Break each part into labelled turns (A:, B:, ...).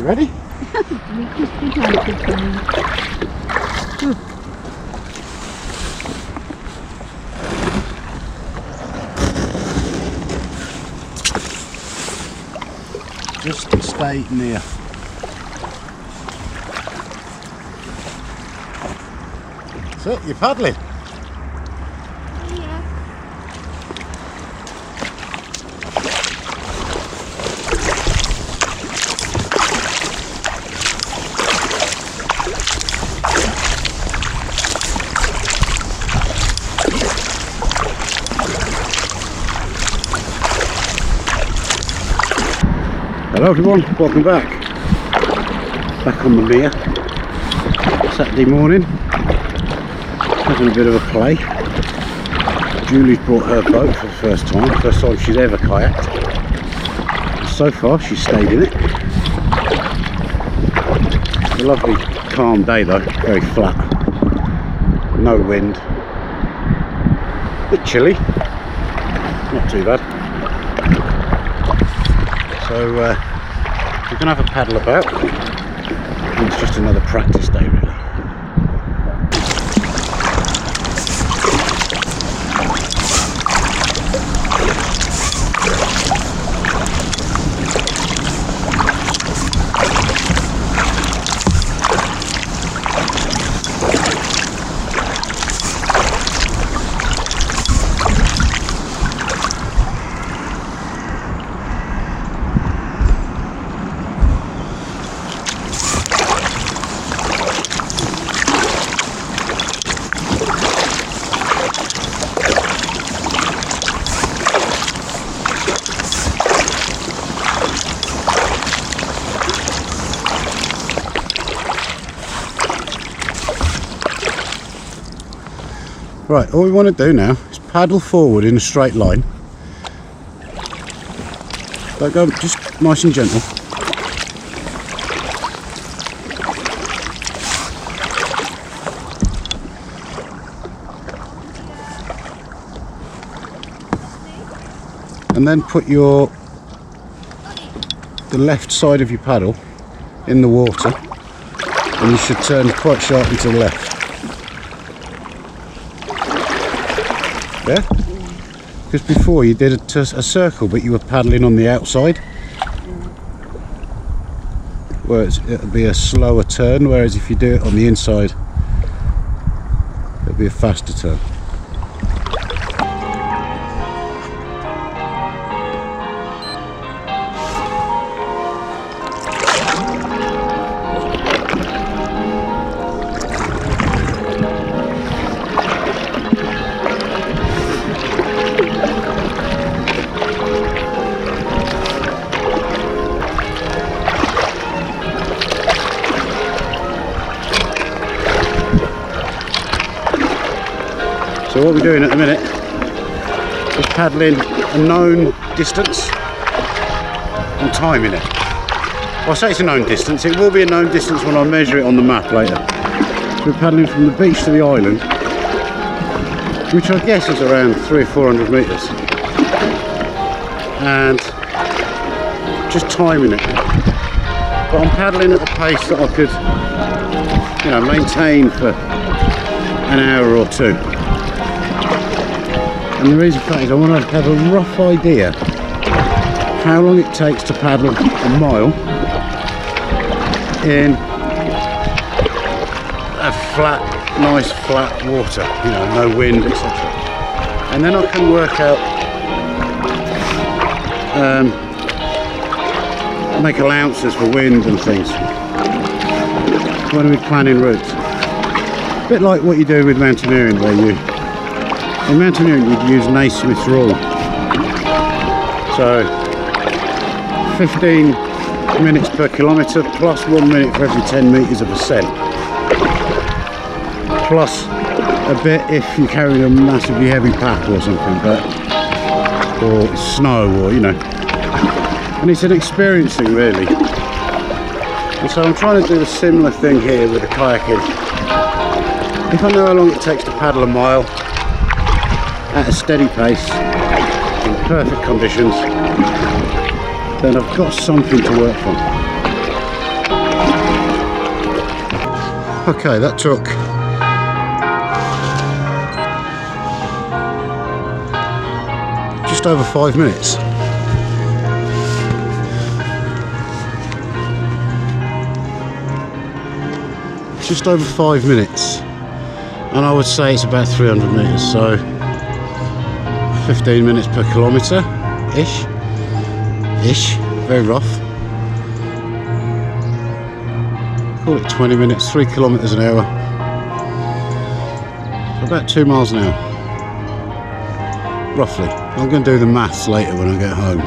A: ready? Just stay near. That's it, you're paddling. Hello everyone, welcome back. Back on the mere. Saturday morning. Having a bit of a play. Julie's brought her boat for the first time she's ever kayaked. So far she's stayed in it. It's a lovely calm day though, very flat. No wind. A bit chilly. Not too bad. So we're going to have a paddle about. It's just another practice day really. Right, all we want to do now is paddle forward in a straight line. Don't go, just nice and gentle. And then put the left side of your paddle in the water, and you should turn quite sharply to the left. Yeah? Because before you did a circle, but you were paddling on the outside. Whereas it'll be a slower turn, whereas if you do it on the inside, it'll be a faster turn. So what we're doing at the minute is paddling a known distance and timing it. Well, I say it's a known distance, it will be a known distance when I measure it on the map later. So we're paddling from the beach to the island, which I guess is around 300 or 400 metres. And just timing it. But I'm paddling at a pace that I could, maintain for an hour or two. And the reason for that is I want to have a rough idea how long it takes to paddle a mile in a flat, nice flat water, no wind, etc. And then I can work out, make allowances for wind and things when we're planning routes. A bit like what you do with mountaineering, where in mountaineering you'd use Naismith's rule. So 15 minutes per kilometre plus 1 minute for every 10 metres of ascent. Plus a bit if you're carrying a massively heavy pack or something, or snow, or And it's an experience thing really. And so I'm trying to do a similar thing here with the kayaking. If I know how long it takes to paddle a mile at a steady pace in perfect conditions, then I've got something to work from. Okay, that took just over 5 minutes. Just over 5 minutes, and I would say it's about 300 metres, so 15 minutes per kilometre ish, very rough. Call it 20 minutes, 3 kilometres an hour, so about 2 miles an hour, roughly. I'm going to do the maths later when I get home,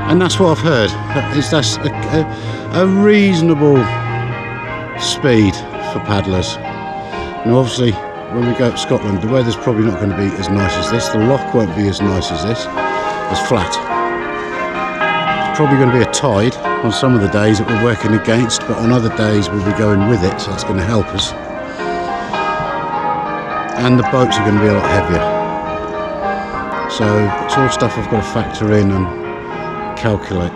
A: and that's what I've heard. That's a reasonable speed for paddlers. And obviously when we go to Scotland, the weather's probably not going to be as nice as this. The loch won't be as nice as this, as flat. It's probably going to be a tide on some of the days that we're working against, but on other days we'll be going with it, so that's going to help us. And the boats are going to be a lot heavier. So it's all stuff I've got to factor in and calculate.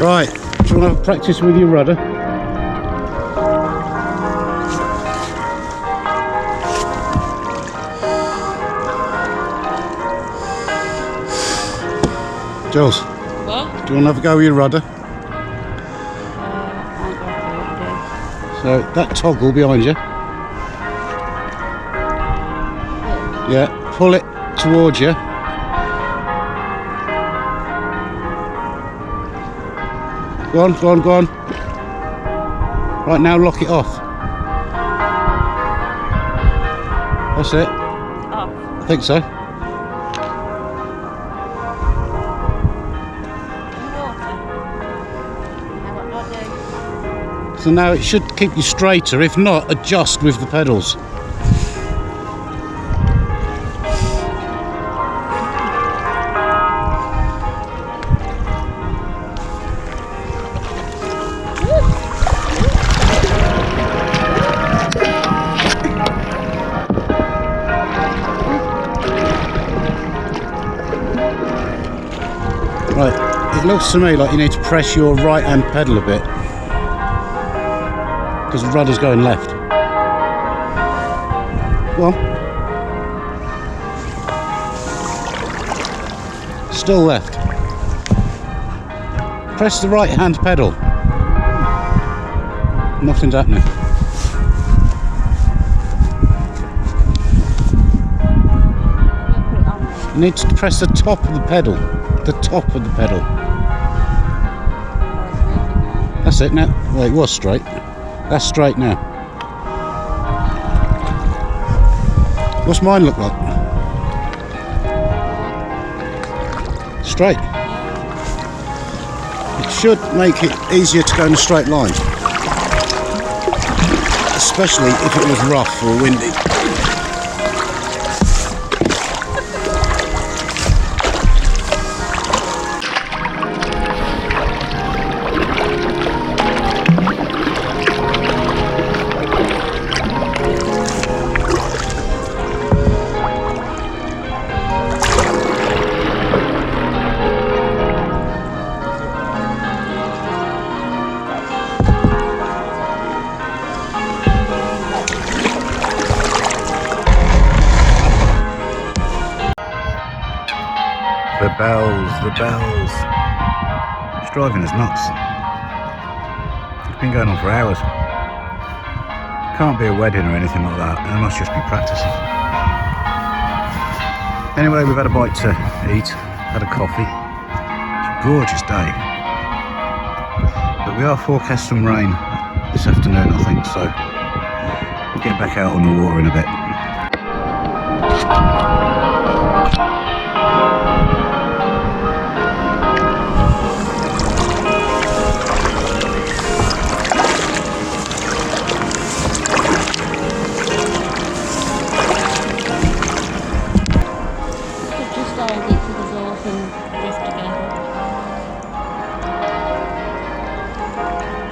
A: Right, do you want to have practice with your rudder? Jules,
B: what?
A: Do you want to have a go with your rudder? So that toggle behind you. Yeah, pull it towards you. Go on, go on, go on. Right, now lock it off. That's it.
B: Off.
A: I think so. So now it should keep you straighter. If not, adjust with the pedals. Right, it looks to me like you need to press your right hand pedal a bit, because the rudder's going left. Go on. Still left. Press the right hand pedal. Nothing's happening. You need to press the top of the pedal. The top of the pedal. That's it now. Well, it was straight. That's straight now. What's mine look like? Straight. It should make it easier to go in a straight line. Especially if it was rough or windy. The bells, the bells. It's driving us nuts. It's been going on for hours. Can't be a wedding or anything like that. It must just be practicing. Anyway, we've had a bite to eat, had a coffee. It's a gorgeous day. But we are forecast some rain this afternoon, I think, so we'll get back out on the water in a bit.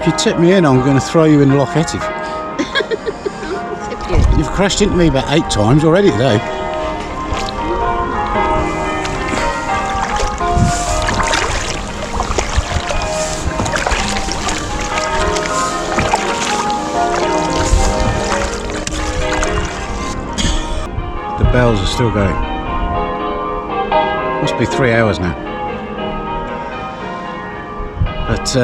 A: If you tip me in, I'm going to throw you in the Loch Ettive.
B: Tip you.
A: You've crashed into me about 8 times already today. The bells are still going. Must be 3 hours now. But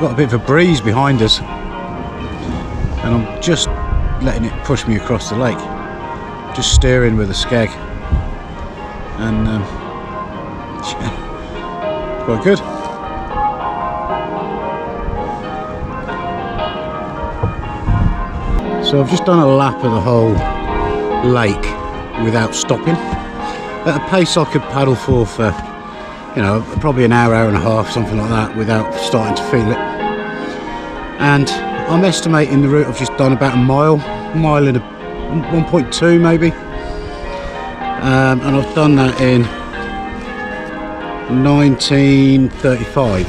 A: we've got a bit of a breeze behind us, and I'm just letting it push me across the lake. Just steering with a skeg, and yeah, quite good. So I've just done a lap of the whole lake without stopping, at a pace I could paddle for you know, probably an hour, hour and a half, something like that, without starting to feel it. And I'm estimating the route I've just done about a mile and 1.2 maybe, and I've done that in 1935,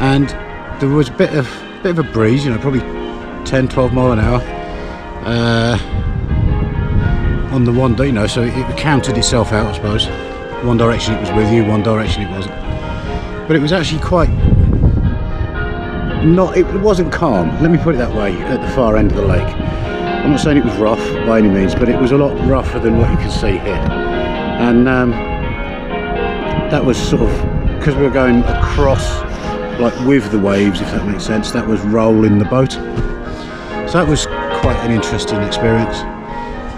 A: and there was a bit of a breeze, you know, probably 10-12 mile an hour on the one day, you know, so it counted itself out, I suppose. One direction it was with you, one direction it wasn't. But it was actually quite it wasn't calm, let me put it that way, at the far end of the lake. I'm not saying it was rough by any means, but it was a lot rougher than what you can see here. And that was sort of, because we were going across, like with the waves, if that makes sense, that was rolling the boat. So that was quite an interesting experience,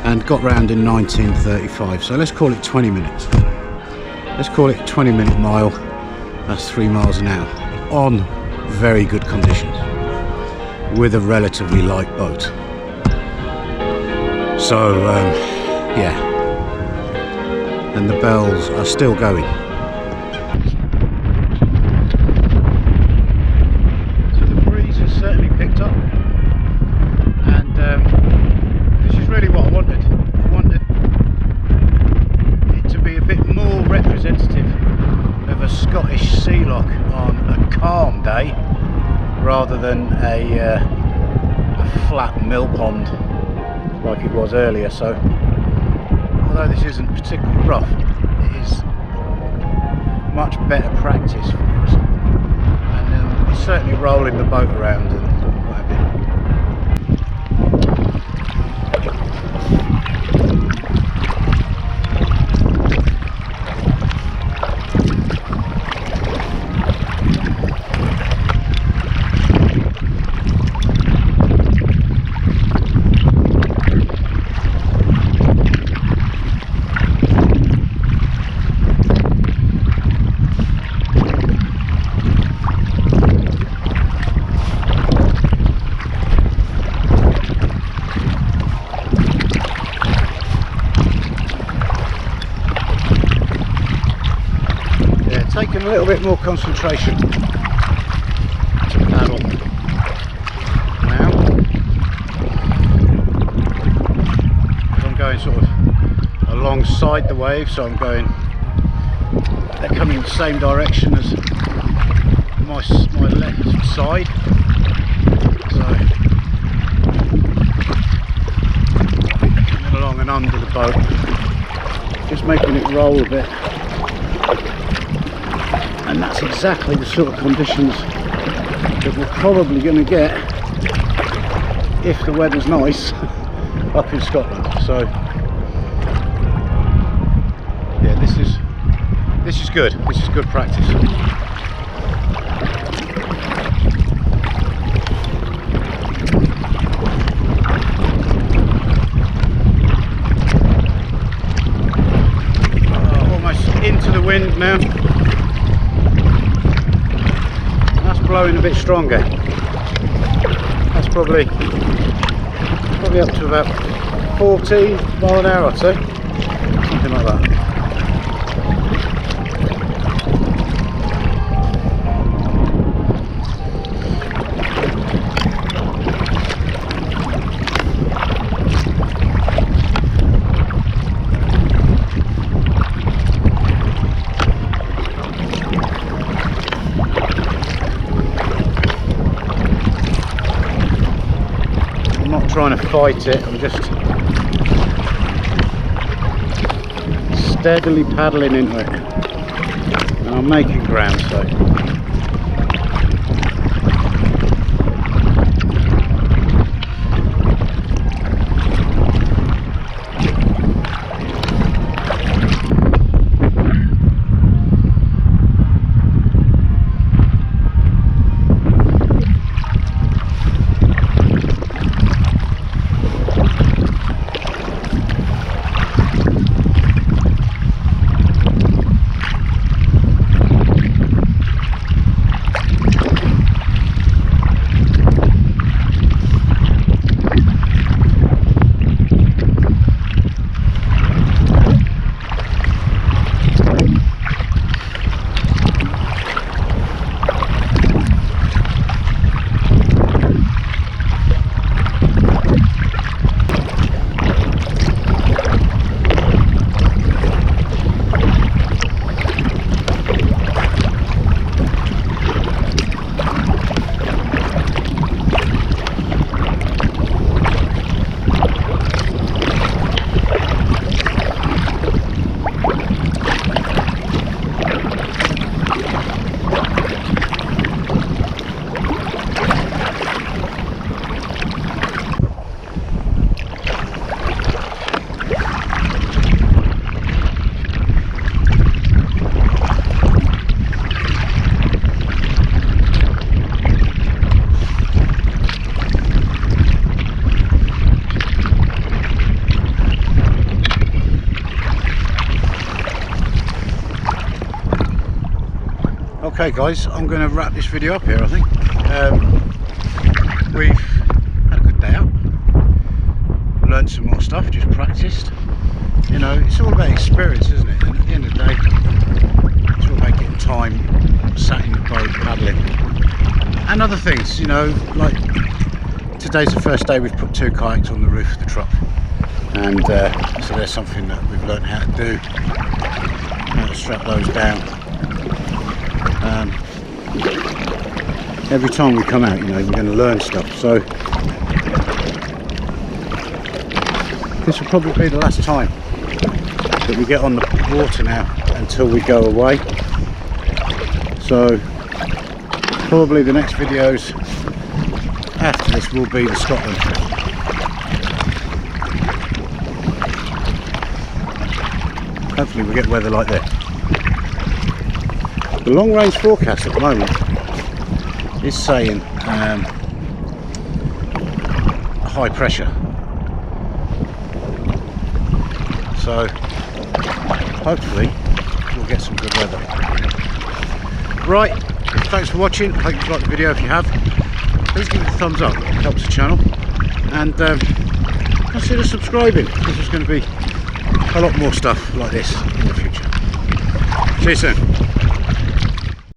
A: and got round in 1935. So let's call it 20 minutes. Let's call it 20-minute mile. That's 3 miles an hour on very good conditions with a relatively light boat. So yeah, and the bells are still going. So the breeze has certainly picked up, and this is really what I wanted. I wanted it to be a bit more representative of a Scottish sea loch on a calm day, rather than a flat mill pond like it was earlier. So although this isn't particularly rough, it is much better practice for us, and it's certainly rolling the boat around and what have you. Taking a little bit more concentration to paddle now. I'm going sort of alongside the wave, so I'm going, they're coming the same direction as my left side, so coming along and under the boat, just making it roll a bit. And that's exactly the sort of conditions that we're probably going to get if the weather's nice up in Scotland. So yeah, this is good. This is good practice. Almost into the wind now. Blowing a bit stronger. That's probably up to about 14 mile an hour, I'd say, something like that. fight it. I'm just steadily paddling into it, and I'm making ground. So okay guys, I'm going to wrap this video up here. I think we've had a good day out, learned some more stuff, just practiced. You know, it's all about experience, isn't it? And at the end of the day, it's all about getting time sat in the boat paddling and other things. You know, like today's the first day we've put 2 kayaks on the roof of the truck, and so there's something that we've learned how to do, how to strap those down. Every time we come out, you know, we're going to learn stuff. So this will probably be the last time that we get on the water now until we go away. So probably the next videos after this will be the Scotland trip. Hopefully we get weather like that. The long range forecast at the moment is saying high pressure, so hopefully we'll get some good weather. Right, thanks for watching. I hope you liked the video. If you have, please give it a thumbs up, it helps the channel, and consider subscribing, because there's going to be a lot more stuff like this in the future. See you soon.